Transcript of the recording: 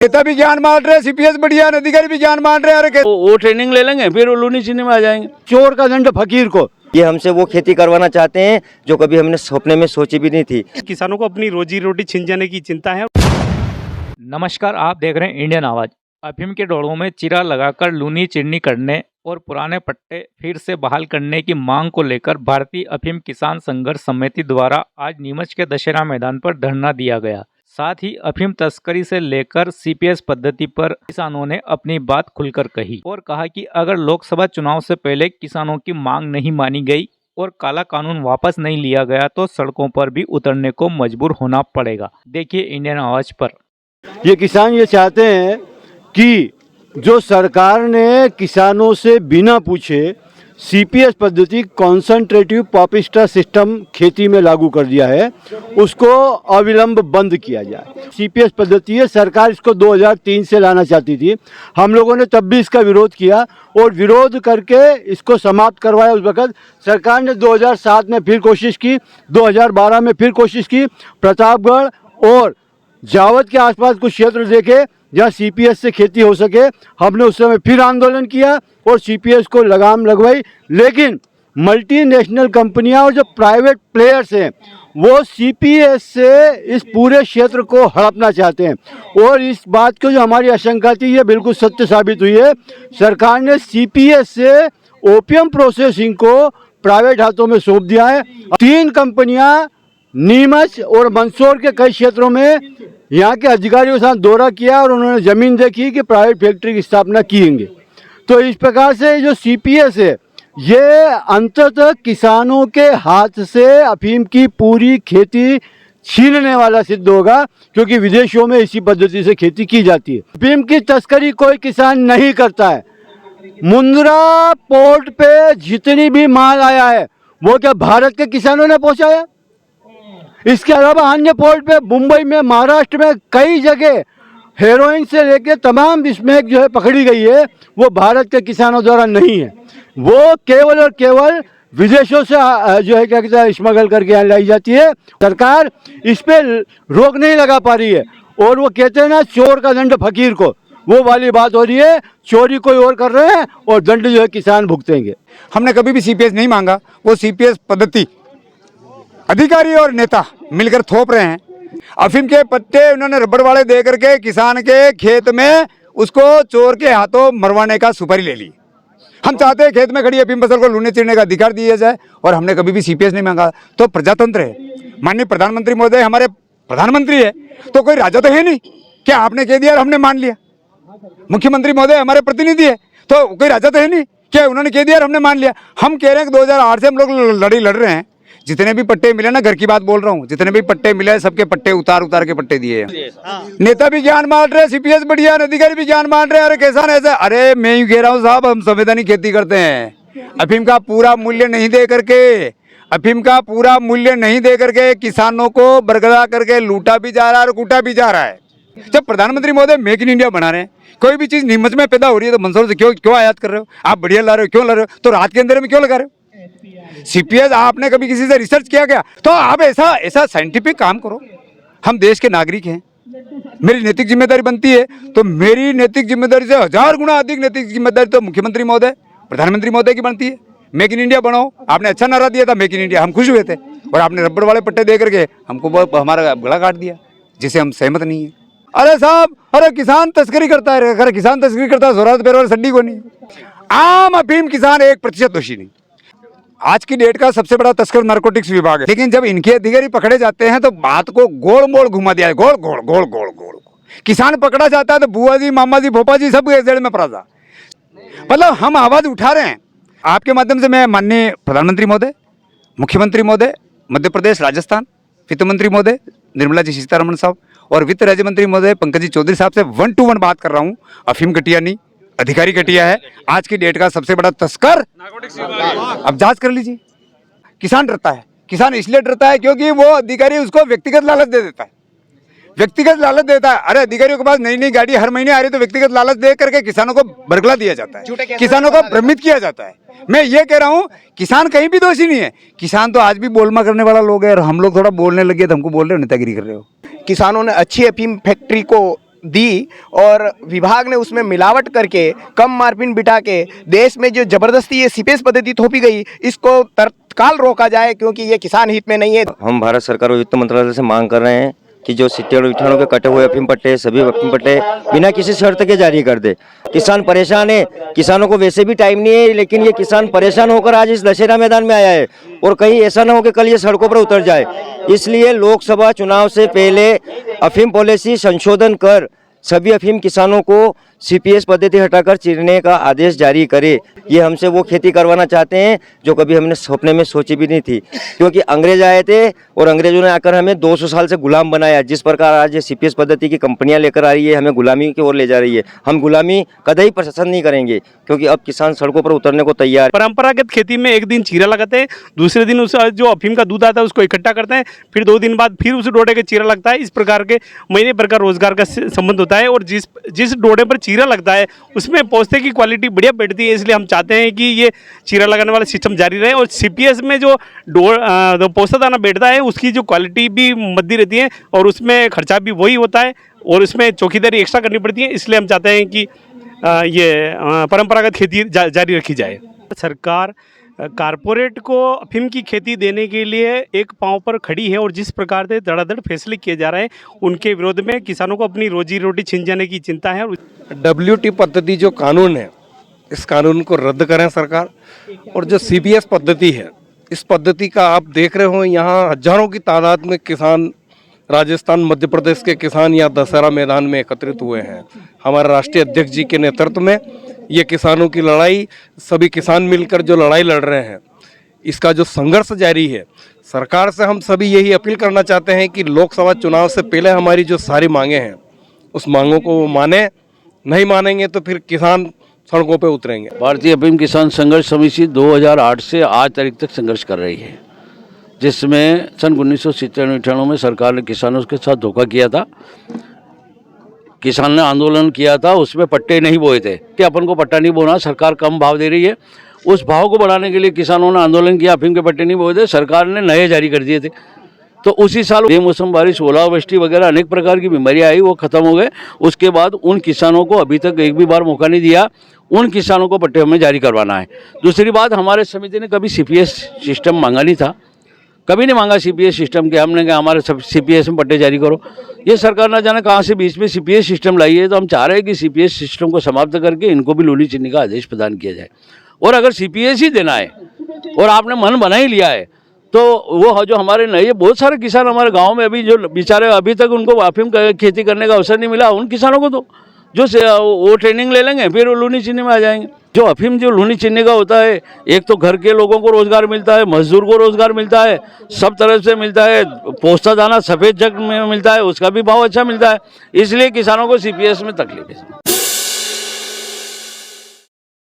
नेता भी ज्ञान बांट रहे, सीपीएस बढ़िया, अधिकारी भी ज्ञान बांट रहे। अरे वो ट्रेनिंग ले लेंगे, फिर वो लूनी चीनी में आ जाएंगे। चोर का दंड फकीर को। ये हमसे वो खेती करवाना चाहते हैं जो कभी हमने सपने में सोची भी नहीं थी। किसानों को अपनी रोजी रोटी छिन जाने की चिंता है। नमस्कार, आप देख रहे हैं इंडियन आवाज। अफीम के ढोड़ों में चिरा लगाकर लूनी चिरनी करने और पुराने पट्टे फिर से बहाल करने की मांग को लेकर भारतीय अफीम किसान संघर्ष समिति द्वारा आज नीमच के दशहरा मैदान पर धरना दिया गया। साथ ही अफीम तस्करी से लेकर सीपीएस पद्धति पर किसानों ने अपनी बात खुलकर कही और कहा कि अगर लोकसभा चुनाव से पहले किसानों की मांग नहीं मानी गई और काला कानून वापस नहीं लिया गया तो सड़कों पर भी उतरने को मजबूर होना पड़ेगा। देखिए इंडियन आवाज पर। ये किसान ये चाहते हैं कि जो सरकार ने किसानों से बिना पूछे सीपीएस पद्धति कॉन्सेंट्रेटिव पॉपिस्टा सिस्टम खेती में लागू कर दिया है, उसको अविलंब बंद किया जाए। सीपीएस पद्धति है, सरकार इसको 2003 से लाना चाहती थी। हम लोगों ने तब भी इसका विरोध किया और विरोध करके इसको समाप्त करवाया। उस वक्त सरकार ने 2007 में फिर कोशिश की, 2012 में फिर कोशिश की। प्रतापगढ़ और जावद के आसपास कुछ क्षेत्र देखे जहाँ सीपीएस से खेती हो सके, हमने उस समय फिर आंदोलन किया और सीपीएस को लगाम लगवाई। लेकिन मल्टीनेशनल कंपनियां और जो प्राइवेट प्लेयर्स हैं वो सीपीएस से इस पूरे क्षेत्र को हड़पना चाहते हैं और इस बात को जो हमारी आशंका थी ये बिल्कुल सत्य साबित हुई है। सरकार ने सीपीएस से ओपियम प्रोसेसिंग को प्राइवेट हाथों में सौंप दिया है। 3 कंपनियां नीमच और मंदसौर के कई क्षेत्रों में यहाँ के अधिकारियों के साथ दौरा किया और उन्होंने ज़मीन देखी कि प्राइवेट फैक्ट्री की स्थापना किएंगे। तो इस प्रकार से जो सीपीएस है ये अंततः किसानों के हाथ से अफीम की पूरी खेती छीनने वाला सिद्ध होगा, क्योंकि विदेशों में इसी पद्धति से खेती की जाती है। अफीम की तस्करी कोई किसान नहीं करता है। मुंद्रा पोर्ट पे जितनी भी माल आया है वो क्या भारत के किसानों ने पहुंचाया? इसके अलावा अन्य पोर्ट पे मुंबई में, महाराष्ट्र में कई जगह हेरोइन से लेके तमाम स्मैक जो है पकड़ी गई है वो भारत के किसानों द्वारा नहीं है। वो केवल और केवल विदेशों से जो है क्या कहते हैं स्मगल करके यहाँ लाई जाती है। सरकार इस पे रोक नहीं लगा पा रही है और वो कहते हैं ना, चोर का दंड फकीर को, वो वाली बात हो रही है। चोरी कोई और कर रहे हैं और दंड जो है किसान भुगतेंगे। हमने कभी भी सीपीएस नहीं मांगा। वो सीपीएस पद्धति अधिकारी और नेता मिलकर थोप रहे हैं। अफीम के पत्ते उन्होंने रबड़ वाले दे करके किसान के खेत में उसको चोर के हाथों मरवाने का सुपारी ले ली। हम चाहते हैं खेत में खड़ी अफीम फसल को लूने चीरने का अधिकार दिया जाए और हमने कभी भी सीपीएस नहीं मांगा। तो प्रजातंत्र है, माननीय प्रधानमंत्री महोदय हमारे प्रधानमंत्री है, तो कोई राजा तो है नहीं क्या आपने कह दिया और हमने मान लिया। मुख्यमंत्री महोदय हमारे प्रतिनिधि है, तो कोई राजा तो है नहीं क्या उन्होंने कह दिया और हमने मान लिया। हम कह रहे हैं कि 2008 से हम लोग लड़ाई लड़ रहे हैं। जितने भी पट्टे मिले ना, घर की बात बोल रहा हूँ, जितने भी पट्टे मिले सबके पट्टे उतार के पट्टे दिए हैं। नेता भी ज्ञान बांट रहे, सीपीएस बढ़िया, अधिकारी भी ज्ञान बांट रहे। अरे किसान ऐसा, अरे मैं यूँ कह रहा हूँ साहब, हम संवैधानिक खेती करते हैं। अफीम का पूरा मूल्य नहीं दे करके, अफीम का पूरा मूल्य नहीं दे करके किसानों को बरगला करके लूटा भी जा रहा है और कूटा भी जा रहा है। जब प्रधानमंत्री महोदय मेक इन इंडिया बना रहे हैं, कोई भी चीज नीमच में पैदा हो रही है तो मंदसौर से क्यों आयात कर रहे हो? आप बढ़िया ला रहे हो, क्यों ला रहे हो? तो रात के अंदर में क्यों लगा रहे हो? सीपीएस आपने कभी किसी से रिसर्च किया क्या? तो आप ऐसा साइंटिफिक काम करो। हम देश के नागरिक हैं, मेरी नैतिक जिम्मेदारी बनती है, तो मेरी नैतिक जिम्मेदारी से 1000 गुना अधिक नैतिक जिम्मेदारी तो मुख्यमंत्री महोदय, प्रधानमंत्री महोदय की बनती है। मेक इन इंडिया बनाओ। आपने अच्छा नारा दिया था मेक इन इंडिया, हम खुश हुए थे, और आपने रबड़ वाले पट्टे दे करके हमको हमारा गला काट दिया, जिसे हम सहमत नहीं है। अरे साहब, अरे किसान तस्करी करता है, अगर किसान तस्करी करता है जोरात पैर वाले सड्डी को नहीं। आम अफीम किसान 1% दोषी नहीं। आज की डेट का सबसे बड़ा तस्कर नारकोटिक्स विभाग है, लेकिन जब इनके अधिकारी पकड़े जाते हैं तो बात को गोल मोड़ घुमा दिया है। गोल गोल गोल गोल गोल किसान पकड़ा जाता है तो बुआ जी, मामा जी, भोपा जी सब जेल में पड़ा था। मतलब हम आवाज उठा रहे हैं। आपके माध्यम से मैं माननीय प्रधानमंत्री महोदय, मुख्यमंत्री महोदय मध्य प्रदेश, राजस्थान, वित्त मंत्री महोदय निर्मला जी सीतारमण साहब और वित्त राज्य मंत्री महोदय पंकज जी चौधरी साहब से 1 to 1 बात कर रहा हूँ। अफीम घटिया नहीं, अधिकारी घटिया है। आज की डेट का सबसे बड़ा तस्कर अब जांच कर लीजिए। किसान डरता है, किसान इसलिए डरता है क्योंकि वो अधिकारी उसको व्यक्तिगत लालच दे देता है, व्यक्तिगत लालच देता है। अरे अधिकारियों के पास नई नई गाड़ी हर महीने आ रही, तो व्यक्तिगत लालच दे करके किसानों को बरगला दिया जाता है, किसानों को भ्रमित किया जाता है। मैं ये कह रहा हूँ, किसान कहीं भी दोषी नहीं है। किसान तो आज भी बोलमा करने वाला लोग है, और हम लोग थोड़ा बोलने लगे तो हमको बोल रहे हो नेतागिरी कर रहे हो। किसानों ने अच्छी अफीम फैक्ट्री को दी और विभाग ने उसमें मिलावट करके कम मार्जिन बिठा के देश में जो जबरदस्ती ये सीपीएस पद्धति थोपी गई, इसको तत्काल रोका जाए क्योंकि ये किसान हित में नहीं है। हम भारत सरकार और वित्त मंत्रालय से मांग कर रहे हैं कि जो सिट्टे और विठानों के कटे हुए अफीम पट्टे, सभी अफीम पट्टे बिना किसी शर्त के जारी कर दे। किसान परेशान है, किसानों को वैसे भी टाइम नहीं है, लेकिन ये किसान परेशान होकर आज इस दशहरा मैदान में आया है और कहीं ऐसा ना हो कि कल ये सड़कों पर उतर जाए। इसलिए लोकसभा चुनाव से पहले अफीम पॉलिसी संशोधन कर सभी अफीम किसानों को सीपीएस पद्धति हटाकर चीरने का आदेश जारी करे। ये हमसे वो खेती करवाना चाहते हैं जो कभी हमने सपने में सोची भी नहीं थी, क्योंकि अंग्रेज आए थे और अंग्रेजों ने आकर हमें 200 साल से गुलाम बनाया। जिस प्रकार आज ये सीपीएस पद्धति की कंपनियां लेकर आ रही है, हमें गुलामी की ओर ले जा रही है। हम गुलामी कतई पसंद नहीं करेंगे क्योंकि अब किसान सड़कों पर उतरने को तैयार है। परंपरागत खेती में एक दिन चीरा लगाते हैं, दूसरे दिन उस जो अफीम का दूध आता है उसको इकट्ठा करते हैं, फिर 2 दिन बाद फिर उस डोडे का चीरा लगता है। इस प्रकार के महीने भर का रोजगार का संबंध होता है और जिस डोडे पर चीरा लगता है उसमें पोस्ते की क्वालिटी बढ़िया बैठती है। इसलिए हम चाहते हैं कि ये चीरा लगाने वाला सिस्टम जारी रहे और सीपीएस में जो पोस्ता दाना बैठता है उसकी जो क्वालिटी भी मध्य रहती है और उसमें खर्चा भी वही होता है और उसमें चौकीदारी एक्स्ट्रा करनी पड़ती है। इसलिए हम चाहते हैं कि ये परंपरागत खेती जारी रखी जाए। सरकार कारपोरेट को अफीम की खेती देने के लिए एक पांव पर खड़ी है और जिस प्रकार से धड़ाधड़ फैसले किए जा रहे हैं उनके विरोध में किसानों को अपनी रोजी रोटी छिन जाने की चिंता है। WT पद्धति जो कानून है, इस कानून को रद्द करें सरकार। और जो CPS पद्धति है, इस पद्धति का आप देख रहे हो यहाँ हजारों की तादाद में किसान, राजस्थान मध्य प्रदेश के किसान यहाँ दशहरा मैदान में एकत्रित हुए हैं। हमारे राष्ट्रीय अध्यक्ष जी के नेतृत्व में ये किसानों की लड़ाई, सभी किसान मिलकर जो लड़ाई लड़ रहे हैं, इसका जो संघर्ष जारी है। सरकार से हम सभी यही अपील करना चाहते हैं कि लोकसभा चुनाव से पहले हमारी जो सारी मांगे हैं उस मांगों को वो माने। नहीं मानेंगे तो फिर किसान सड़कों पे उतरेंगे। भारतीय अफीम किसान संघर्ष समिति 2008 से आज तारीख तक संघर्ष कर रही है, जिसमें सन 1997-98 में सरकार ने किसानों के साथ धोखा किया था। किसान ने आंदोलन किया था, उसमें पट्टे नहीं बोए थे कि अपन को पट्टा नहीं बोना, सरकार कम भाव दे रही है। उस भाव को बढ़ाने के लिए किसानों ने आंदोलन किया, अफीम के पट्टे नहीं बोए थे, सरकार ने नए जारी कर दिए थे। तो उसी साल बेमौसम बारिश, ओलावृष्टि वगैरह अनेक प्रकार की बीमारियां आई, वो खत्म हो गए। उसके बाद उन किसानों को अभी तक एक भी बार मौका नहीं दिया, उन किसानों को पट्टे हमें जारी करवाना है। दूसरी बात, हमारे समिति ने कभी CPS सिस्टम मांगा नहीं था, कभी नहीं मांगा CPS सिस्टम के। हमने कहा हमारे सब CPS में पट्टे जारी करो। ये सरकार ना जाने कहाँ से बीच में CPS सिस्टम लाई है। तो हम चाह रहे हैं कि CPS सिस्टम को समाप्त करके इनको भी लूनी चीनी का आदेश प्रदान किया जाए। और अगर CPS ही देना है और आपने मन बना ही लिया है तो वो जो हमारे नए बहुत सारे किसान हमारे गाँव में अभी जो बेचारे अभी तक उनको अफीम खेती करने का अवसर नहीं मिला, उन किसानों को तो जो वो ट्रेनिंग ले लेंगे फिर वो लूनी चीनी में आ जाएंगे। जो अफीम जो लूनी चीनी का होता है, एक तो घर के लोगों को रोजगार मिलता है, मजदूर को रोजगार मिलता है, सब तरफ से मिलता है। पोस्ता दाना सफ़ेद जग में मिलता है, उसका भी भाव अच्छा मिलता है। इसलिए किसानों को CPS में तकलीफ है।